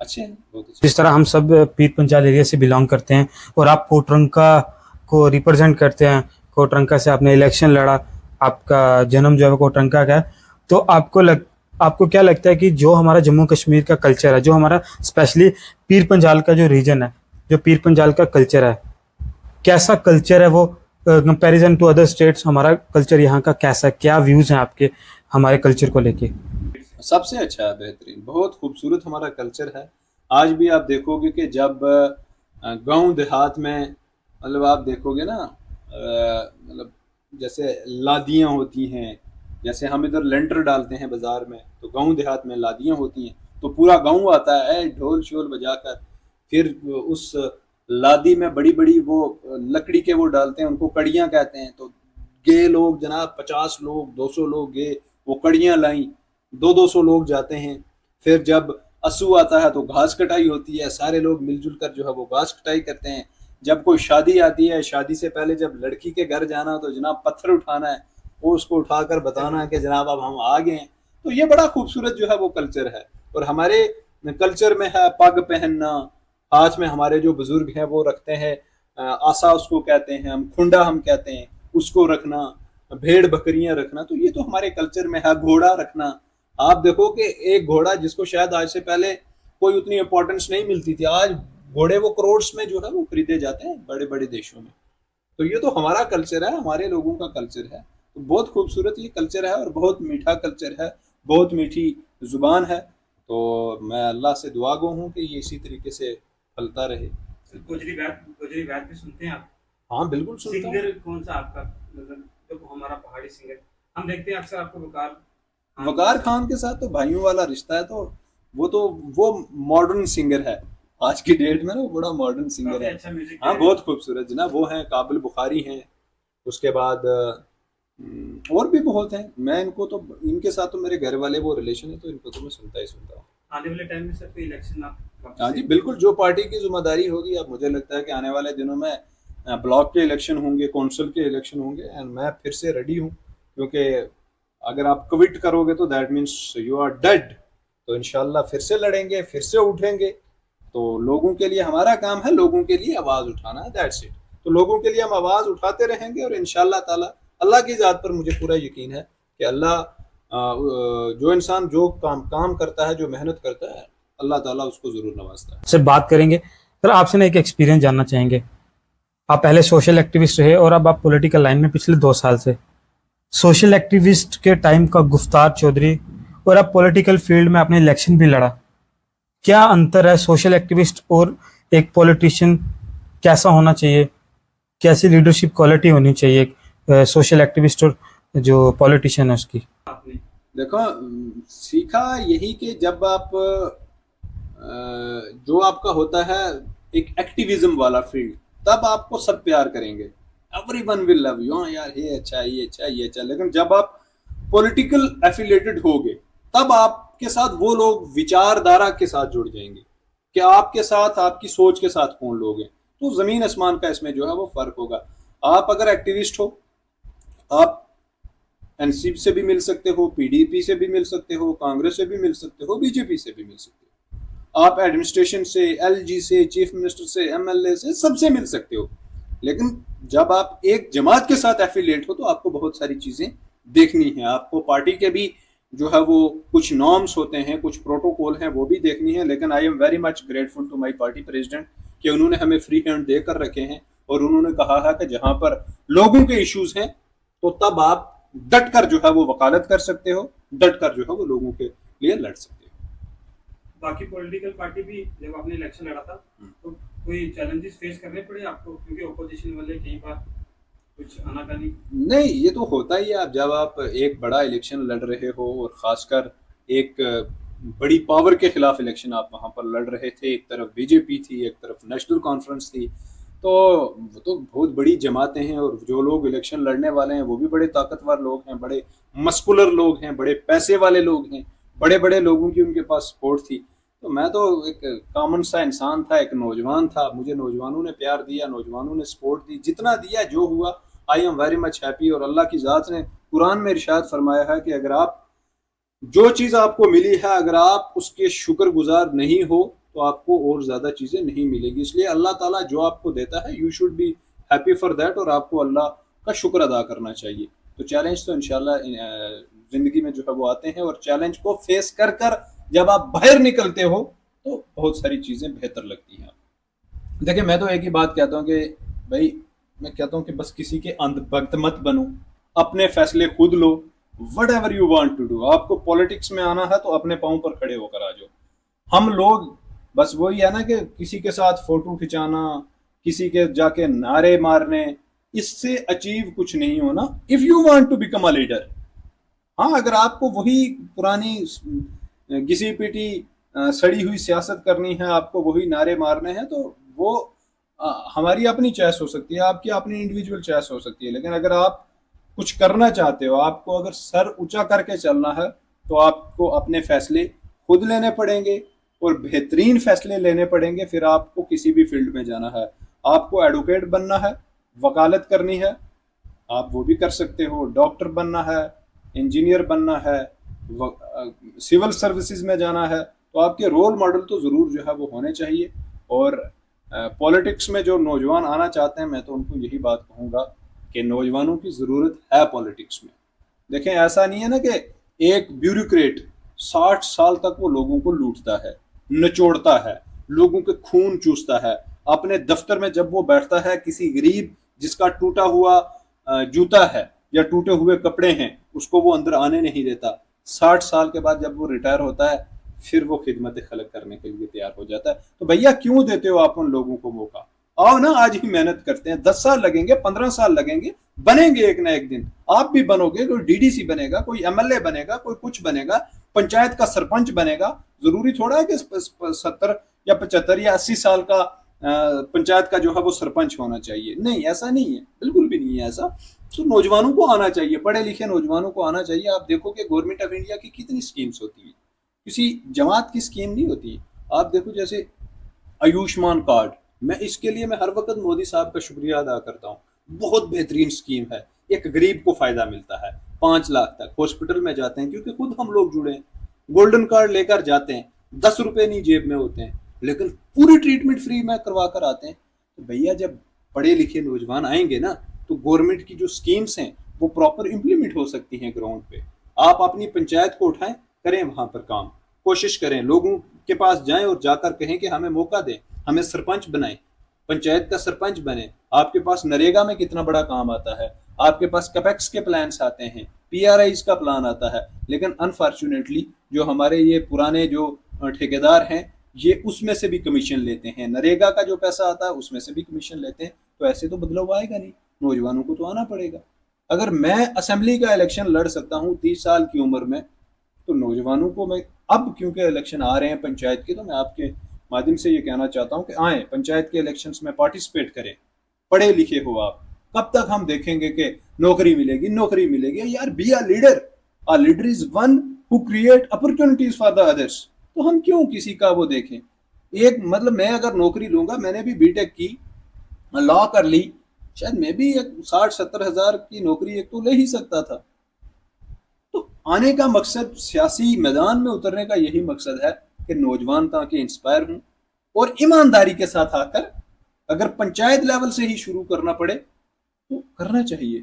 اچھے ہیں, بہت اچھے. جس طرح ہم سب پیر پنچال ایریا سے بلانگ کرتے ہیں اور آپ کوٹرنکا کو ریپرزینٹ کرتے ہیں, کوٹرنکا سے آپ نے الیکشن لڑا, آپ کا جنم جو ہے کوٹرنکا کا ہے, تو آپ کو کیا لگتا ہے کہ جو ہمارا جموں کشمیر کا کلچر ہے, جو ہمارا اسپیشلی پیر پنجال کا جو ریجن ہے, جو پیر پنجال کا کلچر ہے, کیسا کلچر ہے وہ کمپیریزن ٹو ادر اسٹیٹس؟ ہمارا کلچر یہاں کا کیسا, کیا ویوز ہیں آپ کے ہمارے کلچر کو لے کے؟ سب سے اچھا ہے, بہترین, بہت خوبصورت ہمارا کلچر ہے. آج بھی آپ دیکھو گے کہ جب گاؤں دیہات میں مطلب آپ دیکھو گے نا, مطلب جیسے لادیاں ہوتی ہیں, جیسے ہم ادھر لینٹر ڈالتے ہیں بازار میں, تو گاؤں دیہات میں لادیاں ہوتی ہیں, تو پورا گاؤں آتا ہے ڈھول شول بجا کر. پھر اس لادی میں بڑی بڑی وہ لکڑی کے وہ ڈالتے ہیں, ان کو کڑیاں کہتے ہیں. تو گئے لوگ جناب 50 لوگ 200 لوگ گئے, وہ کڑیاں لائیں, 200 لوگ جاتے ہیں. پھر جب اسو آتا ہے تو گھاس کٹائی ہوتی ہے, سارے لوگ مل جل کر جو ہے وہ گھاس کٹائی کرتے ہیں. جب کوئی شادی آتی ہے, شادی سے پہلے جب لڑکی کے گھر جانا تو جناب پتھر اٹھانا ہے, وہ اس کو اٹھا کر بتانا ہے کہ جناب اب ہم آ گئے ہیں. تو یہ بڑا خوبصورت جو ہے وہ کلچر ہے. اور ہمارے کلچر میں ہے پگ پہننا, ہاتھ میں ہمارے جو بزرگ ہیں وہ رکھتے ہیں آسا, اس کو کہتے ہیں ہم, کھنڈا ہم کہتے ہیں, اس کو رکھنا, بھیڑ بکریاں رکھنا, تو یہ تو ہمارے کلچر میں ہے. گھوڑا رکھنا, آپ دیکھو کہ ایک گھوڑا جس کو شاید آج سے پہلے کوئی اتنی امپورٹنس نہیں ملتی تھی, آج گھوڑے وہ کروڑس میں جو ہے وہ خریدے جاتے ہیں بڑے بڑے دیشوں میں. تو یہ تو ہمارا کلچر ہے, ہمارے لوگوں کا کلچر ہے. تو بہت خوبصورت یہ کلچر ہے اور بہت میٹھا کلچر ہے, بہت میٹھی زبان ہے. تو میں اللہ سے دعا گو ہوں کہ یہ اسی طریقے سے پھلتا رہے. گوجری بات بھی سنتے ہیں آپ؟ ہاں بالکل سنتا ہوں. سنگر کون سا آپ کا, مطلب جو ہمارا پہاڑی سنگر ہم دیکھتے ہیں اکثر آپ کو وقار خان کے ساتھ تو بھائیوں والا رشتہ ہے. تو وہ ماڈرن سنگر ہے آج کی ڈیٹ میں نا, وہ بڑا ماڈرن سنگر ہے. ہاں بہت خوبصورت جناب, وہ ہیں قابل بخاری ہیں, اس کے بعد اور بھی بہت ہیں. میں ان کو تو, ان کے ساتھ تو میرے گھر والے وہ ریلیشن ہے, تو ان کو تو میں سنتا ہی سنتا ہوں. آنے والے ٹائم میں سر کوئی الیکشن آپ؟ ہاں جی بالکل, جو پارٹی کی ذمہ داری ہوگی. اب مجھے لگتا ہے کہ آنے والے دنوں میں بلاک کے الیکشن ہوں گے, کونسل کے الیکشن ہوں گے, اینڈ میں پھر سے ریڈی ہوں. کیونکہ اگر آپ کوئٹ کرو گے تو that means you are dead. تو انشاءاللہ پھر سے لڑیں گے, پھر سے اٹھیں گے. تو لوگوں کے لیے ہمارا کام ہے, لوگوں کے لیے آواز اٹھانا ہے, دیٹس اٹ. تو لوگوں کے لیے ہم آواز اٹھاتے رہیں گے, اور انشاءاللہ تعالی اللہ کی ذات پر مجھے پورا یقین ہے کہ اللہ, جو انسان جو کام کرتا ہے, جو محنت کرتا ہے, اللہ تعالیٰ اس کو ضرور نوازتا ہے. سے بات کریں گے سر, آپ سے نا ایک ایکسپیرینس جاننا چاہیں گے. آپ پہلے سوشل ایکٹیوسٹ رہے اور اب آپ پولیٹیکل لائن میں پچھلے 2 سال سے. سوشل ایکٹیوسٹ کے ٹائم کا گفتار چودھری اور اب پولیٹیکل فیلڈ میں آپ نے الیکشن بھی لڑا, کیا انتر ہے سوشل ایکٹیوسٹ اور ایک پولیٹیشین؟ کیسا ہونا چاہیے, کیسی لیڈرشپ کوالٹی ہونی چاہیے سوشل ایکٹیوسٹ اور جو پولیٹیشین ہے اس کی؟ دیکھو, سیکھا یہی کہ جب آپ جو آپ کا ہوتا ہے ایک ایکٹیویزم والا فیلڈ, تب آپ کو سب پیار کریں گے, everyone will love you, ہاں یار یہ اچھا یہ اچھا یہ اچھا. لیکن جب آپ پولیٹیکل ایفیلیٹڈ ہوگے, تب آپ کے ساتھ وہ لوگ وچار دھارا کے ساتھ جڑ جائیں گے کہ آپ کے ساتھ, آپ کی سوچ کے ساتھ کون لوگ ہیں. تو زمین آسمان کا اس میں جو ہے وہ فرق ہوگا. آپ اگر ایکٹیوسٹ ہو, آپ این سی سے بھی مل سکتے ہو, پی ڈی پی سے بھی مل سکتے ہو, کانگریس سے بھی مل سکتے ہو, بی جے پی سے بھی مل سکتے ہو, آپ ایڈمنسٹریشن سے, ایل جی سے, چیف منسٹر سے, ایم ایل اے سے, سب سے مل سکتے ہو. لیکن جب آپ ایک جماعت کے ساتھ ایفیلیٹ ہو تو آپ کو بہت ساری چیزیں دیکھنی ہے, آپ کو پارٹی کے بھی جو ہے وہ کچھ نارمس ہوتے ہیں, کچھ پروٹوکول ہیں, وہ بھی دیکھنی ہے. لیکن I am very much grateful to my party president کہ انہوں نے ہمیں فری ہینڈ دے کر رکھے ہیں, اور انہوں نے کہا ہے کہ جہاں پر لوگوں کے ایشوز ہیں تو تب آپ ڈٹ کر جو ہے وہ وکالت کر سکتے ہو, ڈٹ کر جو ہے وہ لوگوں کے لیے لڑ سکتے ہو. باقی پولیٹیکل پارٹی بھی جب آپ نے الیکشن لڑا تھا تو کوئی چیلنجز فیس کرنے پڑے آپ کو, کیونکہ اپوزیشن والے کئی بار کچھ آناکانی؟ نہیں, یہ تو ہوتا ہی ہے. جب آپ ایک بڑا الیکشن لڑ رہے ہو, اور خاص کر ایک بڑی پاور کے خلاف الیکشن آپ وہاں پر لڑ رہے تھے, ایک طرف بی جے پی تھی, ایک طرف نیشنل کانفرنس تھی, تو وہ تو بہت بڑی جماعتیں ہیں, اور جو لوگ الیکشن لڑنے والے ہیں وہ بھی بڑے طاقتور لوگ ہیں, بڑے مسکولر لوگ ہیں, بڑے پیسے والے لوگ ہیں, بڑے بڑے لوگوں کی ان کے پاس سپورٹ تھی. تو میں تو ایک کامن سا انسان تھا, ایک نوجوان تھا, مجھے نوجوانوں نے پیار دیا, نوجوانوں نے سپورٹ دی, جتنا دیا جو ہوا آئی ایم ویری مچ ہیپی. اور اللہ کی ذات نے قرآن میں ارشاد فرمایا ہے کہ اگر آپ جو چیز آپ کو ملی ہے اگر آپ اس کے شکر گزار نہیں ہو تو آپ کو اور زیادہ چیزیں نہیں ملے گی. اس لیے اللہ تعالیٰ جو آپ کو دیتا ہے you should be happy for that, اور آپ کو اللہ کا شکر ادا کرنا چاہیے. تو چیلنج تو انشاءاللہ زندگی میں جو ہے وہ آتے ہیں, اور چیلنج کو فیس کر کر جب آپ باہر نکلتے ہو تو بہت ساری چیزیں بہتر لگتی ہیں. دیکھیں, میں تو ایک ہی بات کہتا ہوں کہ بھائی, میں کہتا ہوں کہ بس کسی کے اندھ بھگت مت بنو, اپنے فیصلے خود لو, whatever you want to do. آپ کو پالیٹکس میں آنا ہے تو اپنے پاؤں پر کھڑے ہو کر آ جاؤ. ہم لوگ بس وہی ہے نا کہ کسی کے ساتھ فوٹو کھچانا, کسی کے جا کے نعرے مارنے, اس سے اچیو کچھ نہیں ہونا. If you want to become a leader, ہاں اگر آپ کو وہی پرانی گسی پیٹی سڑی ہوئی سیاست کرنی ہے, آپ کو وہی نعرے مارنے ہیں, تو وہ ہماری اپنی چوائس ہو سکتی ہے, آپ کی اپنی انڈیویجول چوائس ہو سکتی ہے. لیکن اگر آپ کچھ کرنا چاہتے ہو, آپ کو اگر سر اونچا کر کے چلنا ہے, تو آپ کو اپنے فیصلے خود لینے پڑیں گے, اور بہترین فیصلے لینے پڑیں گے. پھر آپ کو کسی بھی فیلڈ میں جانا ہے, آپ کو ایڈوکیٹ بننا ہے, وکالت کرنی ہے, آپ وہ بھی کر سکتے ہو. ڈاکٹر بننا ہے, انجینئر بننا ہے, سول سروسز میں جانا ہے, تو آپ کے رول ماڈل تو ضرور جو ہے وہ ہونے چاہیے. اور پولیٹکس میں جو نوجوان آنا چاہتے ہیں, میں تو ان کو یہی بات کہوں گا کہ نوجوانوں کی ضرورت ہے پولیٹکس میں. دیکھیں, ایسا نہیں ہے نا کہ ایک بیوروکریٹ 60 سال تک وہ لوگوں کو لوٹتا ہے, نچوڑتا ہے, لوگوں کے خون چوستا ہے. اپنے دفتر میں جب وہ بیٹھتا ہے, کسی غریب جس کا ٹوٹا ہوا جوتا ہے یا ٹوٹے ہوئے کپڑے ہیں, اس کو وہ اندر آنے نہیں دیتا. 60 سال کے بعد جب وہ ریٹائر ہوتا ہے, پھر وہ خدمت خلق کرنے کے لیے تیار ہو جاتا ہے. تو بھیا کیوں دیتے ہو آپ ان لوگوں کو موقع؟ آؤ نا, آج ہی محنت کرتے ہیں. 10 سال لگیں گے, 15 سال لگیں گے, بنیں گے ایک نہ ایک دن. آپ بھی بنو گے, کوئی ڈی ڈی سی بنے گا, کوئی ایم ایل اے بنے گا, کوئی کچھ بنے گا, پنچایت کا سرپنچ بنے گا. ضروری تھوڑا ہے کہ 70 یا 75 یا 80 سال کا پنچایت کا جو ہے وہ سرپنچ ہونا چاہیے. نہیں, ایسا نہیں ہے, بالکل بھی نہیں ہے ایسا. تو نوجوانوں کو آنا چاہیے, پڑھے لکھے نوجوانوں کو آنا چاہیے. آپ دیکھو کہ گورنمنٹ آف انڈیا کی کتنی اسکیمز ہوتی ہیں, کسی جماعت کی اسکیم نہیں ہوتی. آپ دیکھو جیسے آیوشمان کارڈ, میں اس کے لیے میں ہر وقت مودی صاحب کا شکریہ ادا کرتا ہوں. بہت بہترین اسکیم ہے, ایک غریب کو فائدہ ملتا ہے 5 لاکھ تک. ہاسپٹل میں جاتے ہیں, کیونکہ خود ہم لوگ جڑے ہیں, گولڈن کارڈ لے کر جاتے ہیں, 10 روپے نہیں جیب میں ہوتے ہیں, لیکن پوری ٹریٹمنٹ فری میں کروا کر آتے ہیں. تو بھیا جب پڑھے لکھے نوجوان آئیں گے نا, تو گورنمنٹ کی جو اسکیمز ہیں وہ پراپر امپلیمنٹ ہو سکتی ہیں گراؤنڈ پہ. آپ اپنی پنچایت کو اٹھائیں, کریں وہاں پر کام, کوشش کریں, لوگوں کے پاس جائیں اور جا کر کہیں کہ ہمیں موقع دیں, ہمیں سرپنچ بنائیں, پنچایت کا سرپنچ بنے. آپ کے پاس نریگا میں کتنا بڑا کام آتا ہے, آپ کے پاس کیپیکس کے پلانس آتے ہیں, پی آر آئیز کا پلان آتا ہے. لیکن انفارچونیٹلی جو ہمارے یہ پرانے جو ٹھیکیدار ہیں, یہ اس میں سے بھی کمیشن لیتے ہیں. نریگا کا جو پیسہ آتا ہے اس میں سے بھی کمیشن لیتے ہیں. تو ایسے تو بدلاؤ آئے گا نہیں, نوجوانوں کو تو آنا پڑے گا. اگر میں اسمبلی کا الیکشن لڑ سکتا ہوں 30 سال کی عمر میں, تو نوجوانوں کو میں اب کیونکہ الیکشن آ رہے ہیں پنچایت کے, تو میں آپ کے مادھیم سے یہ کہنا چاہتا ہوں کہ آئیں پنچایت کے الیکشنز میں پارٹیسپیٹ کریں. پڑھے لکھے ہو آپ, کب تک ہم دیکھیں گے کہ نوکری ملے گی نوکری ملے گی؟ یار be a leader. A leader is one who create opportunities for the others. تو ہم کیوں کسی کا وہ دیکھیں؟ ایک مطلب میں اگر نوکری لوں گا, میں نے بھی بی ٹیک کی, لا کر لی, شاید میں بھی 60-70 ہزار کی نوکری ایک تو لے ہی سکتا تھا. تو آنے کا مقصد, سیاسی میدان میں اترنے کا یہی مقصد ہے کہ نوجوان تاکہ انسپائر ہوں, اور ایمانداری کے ساتھ آ کر اگر پنچایت لیول سے ہی شروع کرنا پڑے تو کرنا چاہیے.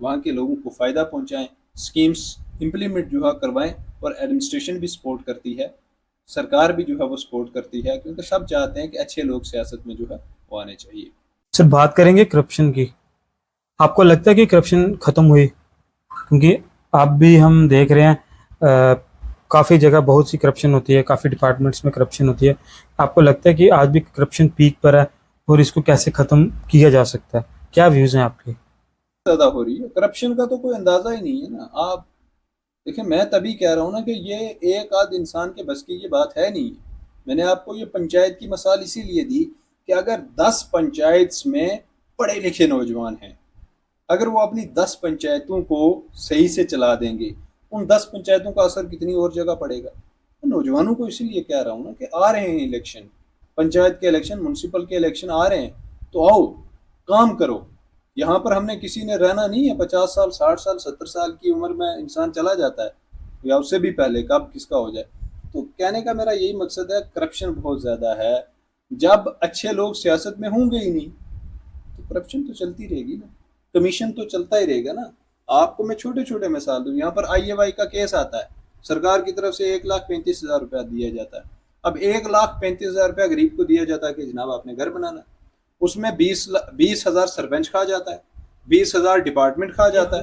وہاں کے لوگوں کو فائدہ پہنچائیں, اسکیمز امپلیمنٹ جو ہے کروائیں, اور ایڈمنسٹریشن بھی سپورٹ کرتی ہے, سرکار بھی جو ہے وہ سپورٹ کرتی ہے, کیونکہ سب چاہتے ہیں کہ اچھے لوگ سیاست میں جو ہے وہ آنے چاہیے. سر بات کریں گے کرپشن کی. آپ کو لگتا ہے کہ کرپشن ختم ہوئی؟ کیونکہ آپ بھی ہم دیکھ رہے ہیں کافی جگہ بہت سی کرپشن ہوتی ہے, کافی ڈپارٹمنٹس میں کرپشن ہوتی ہے. آپ کو لگتا ہے کہ آج بھی کرپشن پیک پر ہے اور اس کو کیسے ختم کیا جا سکتا ہے؟ کیا ویوز ہیں آپ کے؟ زیادہ ہو رہی ہے کرپشن کا تو کوئی اندازہ ہی نہیں ہے نا. آپ دیکھیں, میں تبھی کہہ رہا ہوں نا کہ یہ ایک آدھ انسان کے بس کی یہ بات ہے نہیں. میں نے آپ کو یہ پنچایت کی مثال اسی لیے دی کہ اگر 10 پنچایتس میں پڑھے لکھے نوجوان ہیں, اگر وہ اپنی 10 پنچایتوں کو صحیح سے چلا دیں گے, ان 10 پنچایتوں کا اثر کتنی اور جگہ پڑے گا. نوجوانوں کو اسی لیے کہہ رہا ہوں نا کہ آ رہے ہیں الیکشن, پنچایت کے الیکشن, میونسپل کے الیکشن آ رہے ہیں, تو آؤ کام کرو. یہاں پر ہم نے کسی نے رہنا نہیں ہے. 50 سال 60 سال 70 سال کی عمر میں انسان چلا جاتا ہے, یا اس سے بھی پہلے, کب کس کا ہو جائے. تو کہنے کا میرا یہی مقصد ہے, کرپشن بہت زیادہ ہے. جب اچھے لوگ سیاست میں ہوں گے ہی نہیں تو کرپشن تو چلتی رہے گی نا, کمیشن تو چلتا ہی رہے گا نا. آپ کو میں چھوٹے چھوٹے مثال دوں, یہاں پر IAY کا کیس آتا ہے, سرکار کی طرف سے 1,35,000 روپیہ دیا جاتا ہے. اب 1,35,000 روپیہ غریب کو دیا جاتا ہے کہ جناب آپ نے گھر بنانا, اس میں 20,000 سرپنچ کھا جاتا ہے, 20,000 ڈپارٹمنٹ کھا جاتا ہے.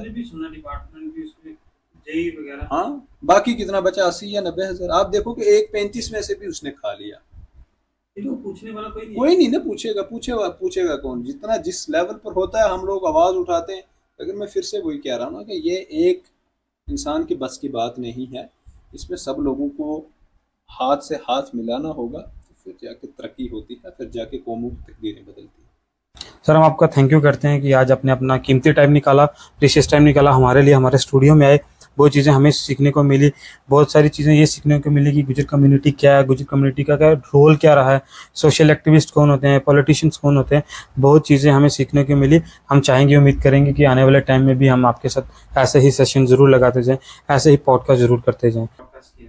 ہاں, باقی کتنا بچا, 80 یا 90,000. آپ دیکھو کہ 1,35 میں سے بھی اس نے کھا لیا. پوچھنے والا کوئی نہیں نا پوچھے گا کون. جتنا جس لیول پر ہوتا ہے ہم لوگ آواز اٹھاتے ہیں. لیکن میں پھر سے وہی کہہ رہا ہوں نا کہ یہ ایک انسان کی بس کی بات نہیں ہے. اس میں سب لوگوں کو ہاتھ سے ہاتھ ملانا ہوگا, تو پھر جا کے ترقی ہوتی ہے, پھر جا کے قوموں کی تقدیریں بدلتی ہیں. سر ہم آپ کا تھینک یو کرتے ہیں کہ آج آپ نے اپنا قیمتی ٹائم نکالا, پریشیس ٹائم نکالا ہمارے لیے, ہمارے اسٹوڈیو میں آئے. بہت چیزیں ہمیں سیکھنے کو ملی, بہت ساری چیزیں یہ سیکھنے کو ملی کہ گجر کمیونٹی کیا ہے, گجر کمیونٹی کا کیا رول کیا رہا ہے, سوشل ایکٹیوسٹ کون ہوتے ہیں, پولیٹیشینس کون ہوتے ہیں. بہت چیزیں ہمیں سیکھنے کو ملی. ہم چاہیں گے, امید کریں گے کہ آنے والے ٹائم میں بھی ہم آپ کے ساتھ ایسے ہی سیشن ضرور لگاتے جائیں, ایسے ہی پوڈ کاسٹ ضرور کرتے جائیں.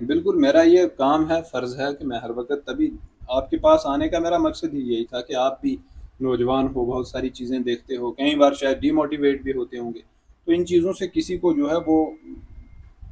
بالکل, میرا یہ کام ہے, فرض ہے کہ میں ہر وقت, تبھی آپ کے پاس آنے کا میرا مقصد ہی یہی تھا کہ آپ بھی نوجوان ہو, بہت ساری چیزیں دیکھتے ہو, کئی بار شاید ڈی موٹیویٹ بھی ہوتے ہوں گے, تو ان چیزوں سے کسی کو جو ہے وہ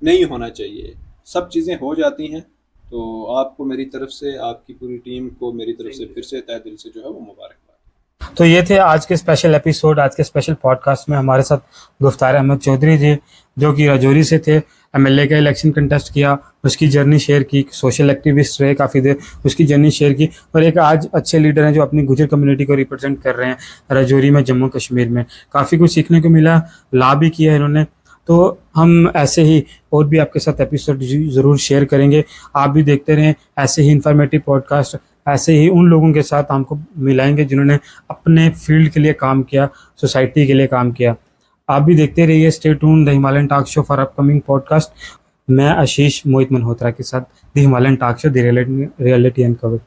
نہیں ہونا چاہیے. سب چیزیں ہو جاتی ہیں. تو آپ کو میری طرف سے, آپ کی پوری ٹیم کو میری طرف سے پھر سے تہ دل سے جو ہے وہ مبارکباد. تو یہ تھے آج کے اسپیشل ایپیسوڈ, آج کے اسپیشل پوڈ کاسٹ میں ہمارے ساتھ گفتار احمد چودھری جی, جو کہ راجوری سے تھے. MLA کا الیکشن کنٹیسٹ کیا, اس کی جرنی شیئر کی, سوشل ایکٹیوسٹ رہے کافی دیر, اس کی جرنی شیئر کی, اور ایک آج اچھے لیڈر ہیں جو اپنی گجر کمیونٹی کو ریپرزینٹ کر رہے ہیں راجوری میں, جموں کشمیر میں. کافی کچھ سیکھنے کو ملا, لا بھی کیا ہے انہوں نے. تو ہم ایسے ہی اور بھی آپ کے ساتھ ایپیسوڈ ضرور شیئر کریں گے. آپ بھی دیکھتے رہیں ایسے ہی انفارمیٹیو پوڈ کاسٹ, ایسے ہی ان لوگوں کے ساتھ ہم کو ملائیں گے جنہوں نے اپنے فیلڈ کے لیے کام کیا, سوسائٹی کے لیے کام کیا. آپ بھی دیکھتے رہیے. Stay tuned the Himalayan talk show for upcoming podcast. میں آشیش موہت ملہوترا کے ساتھ the Himalayan talk show the reality انکورڈ.